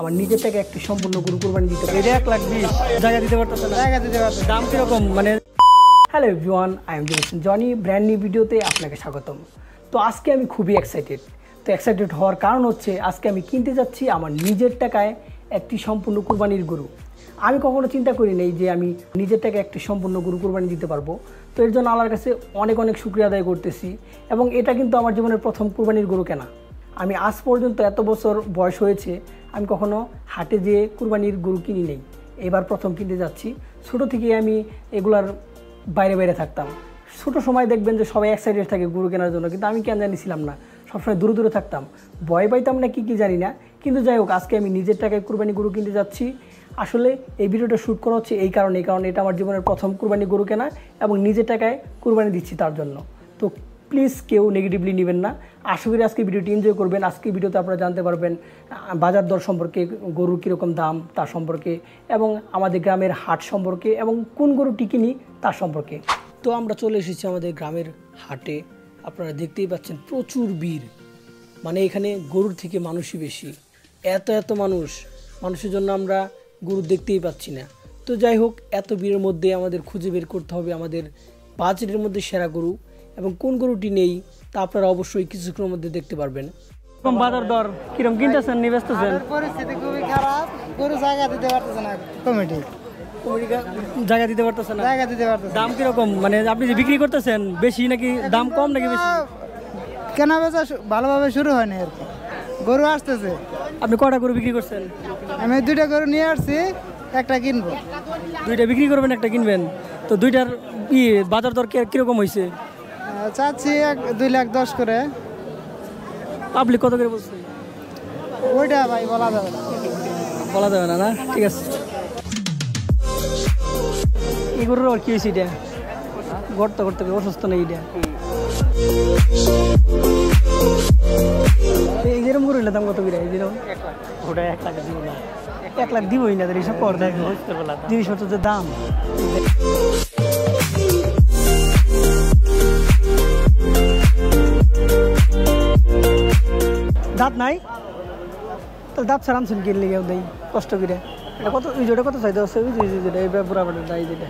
আমার নিজের টাকা একটি সম্পূর্ণ গরু কুরবানি দিতে পারি। এটা 1,20,000 জায়গা দিতে পারতেছে না। জায়গা দিতে পারতেছে। দাম কিরকম মানে? Hello everyone, I am Johnny. Brand new ভিডিওতে আপনাকে স্বাগতম। তো আজকে আমি খুবই এক্সাইটেড। তো এক্সাইটেড হওয়ার কারণ হচ্ছে আজকে আমি কিনতে যাচ্ছি আমার নিজের টাকায় একটি সম্পূর্ণ কুরবানির গরু। আমি কখনো চিন্তা করি নাই যে আমি নিজের টাকায় একটি সম্পূর্ণ গরু কুরবানি দিতে পারবো। তো এর জন্য আল্লাহর কাছে অনেক অনেক শুকরিয়া আদায় করতেছি। এবং এটা কিন্তু আমার জীবনের প্রথম কুরবানির গরু কেনা। আমি আজ পর্যন্ত এত বছর বয়স হয়েছে আমি কখনো হাটে যেয়ে কুরবানির গরু কিনি নেই, এবার প্রথম কিনতে যাচ্ছি। ছোটো থেকে আমি এগুলার বাইরে বাইরে থাকতাম। ছোটো সময় দেখবেন যে সবাই এক্সাইটেড থাকে গরু কেনার জন্য, কিন্তু আমি কেন জানিছিলাম না, সবসময় দূরে দূরে থাকতাম, ভয় পাইতাম না কি জানি না। কিন্তু যাই হোক, আজকে আমি নিজের টাকায় কুরবানি গরু কিনতে যাচ্ছি। আসলে এই ভিডিওটা শ্যুট করা হচ্ছে এই কারণে এটা আমার জীবনের প্রথম কুরবানি গরু কেনা এবং নিজের টাকায় কুরবানি দিচ্ছি তার জন্য। তো প্লিজ কেউ নেগেটিভলি নেবেন না। আশা করি আজকে ভিডিওটি এনজয় করবেন। আজকে ভিডিওতে আপনারা জানতে পারবেন বাজার দর সম্পর্কে, গরুর কীরকম দাম তার সম্পর্কে, এবং আমাদের গ্রামের হাট সম্পর্কে, এবং কোন গরুটি কিনি তার সম্পর্কে। তো আমরা চলে এসেছি আমাদের গ্রামের হাটে। আপনারা দেখতেই পাচ্ছেন প্রচুর ভিড়, মানে এখানে গরুর থেকে মানুষই বেশি। এত মানুষের জন্য আমরা গরু দেখতেই পাচ্ছি না। তো যাই হোক, এত ভিড়ের মধ্যে আমাদের খুঁজে বের করতে হবে আমাদের বাজেটের মধ্যে সেরা গরু, এবং কোন গরুটি নেই তা আপনারা অবশ্যই কিছুক্ষণের মধ্যে দেখতে পারবেন। বাজার দর কিরকম কিনতেছেন, নিবেচতেছেন? পরিস্থিতি খুবই খারাপ, গরু জায়গা দিতে পারতেছে না কমিটি। জায়গা দিতে পারতেছে না। দাম কিরকম মানে? আপনি যে বিক্রি করতেছেন বেশি নাকি দাম কম নাকি বেশি? কেনা বেচা ভালোভাবে শুরু হয়নি আর কি, গরু আসতেছে। আপনি কটা গরু বিক্রি করছেন? আমি 2টা গরু নিয়ে আসছি, একটা কিনবো। 2টা বিক্রি করবেন, একটা কিনবেন। তো 2টার বাজার দর কিরকম হয়েছে? চাচ্ছি 2,10,000 করে। পাবলিক কত করে বলছে? ওইটা ভাই বলা যাবে না। না ঠিক আছে। এই গরুর আর কি হয়েছে? এটা গর্ত করতে অসুস্থ নেই। এটা এই যেরকম গরু দাম কত করে? এই যেরকম ওটা 1 লাখ দিব না, 1 লাখ দিবই না। এইসব কর দেখ জিনিসপত্রের দাম। দাঁত নাই, তাহলে দাঁত ছাড়া আনছেন কিনলে দেয় কষ্ট করে। এটা কত? ওই যেটা কত চাইতে হচ্ছে? ওই যেটা এই বুড়াবাটা দায়, যেটা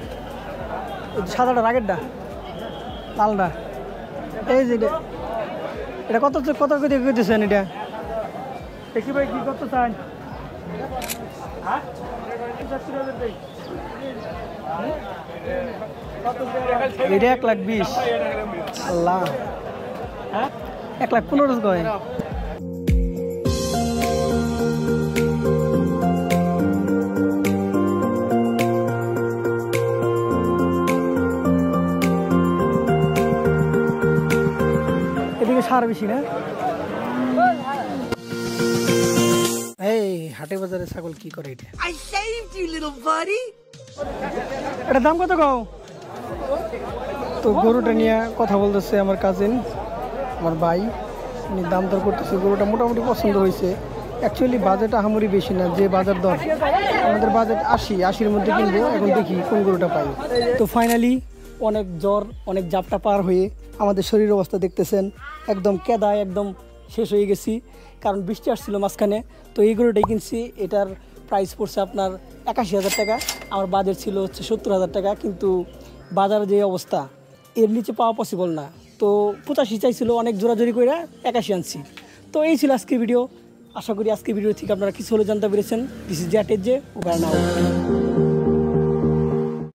সাদাটা রাগেরটা, লালটা, এই যেটা, এটা কত কত করে দিচ্ছেন? এটা দেখি ভাই কি কত চান? এটা 1,20,000। আল্লাহ, 1,15,000 কয়? এদিকে সার বেশি না? এই হাটে বাজারে ছাগল কি করে? এটা এটার দাম কত কও? তো গরুটা নিয়ে কথা বলতেছে আমার কাজিন, আমার ভাই, উনি দাম দর করতেছে। গরুটা মোটামুটি পছন্দ হয়েছে। অ্যাকচুয়ালি বাজেট আহামরি বেশি না, যে বাজার দর আমাদের বাজেট 80-80-র মধ্যে কিনবো। এখন দেখি কোন গরুটা পাই। তো ফাইনালি অনেক জ্বর, অনেক জাপটা পার হয়ে আমাদের শরীরের অবস্থা দেখতেছেন, একদম কেদায় একদম শেষ হয়ে গেছি, কারণ বৃষ্টি আসছিল মাঝখানে। তো এই গরুটাই কিনছি। এটার প্রাইস পড়ছে আপনার 81,000 টাকা। আমার বাজেট ছিল হচ্ছে 70,000 টাকা, কিন্তু বাজারে যে অবস্থা এর নিচে পাওয়া পসিবল না। তো 85 চাইছিল, অনেক জোরাজোরি করে 81 আনছি। তো এই ছিল আজকের ভিডিও। আশা করি আজকের ভিডিও থেকে আপনারা কিছু হলে জানতে পেরেছেন। দিস ইজ জ্যাটের যে ওভার নাও।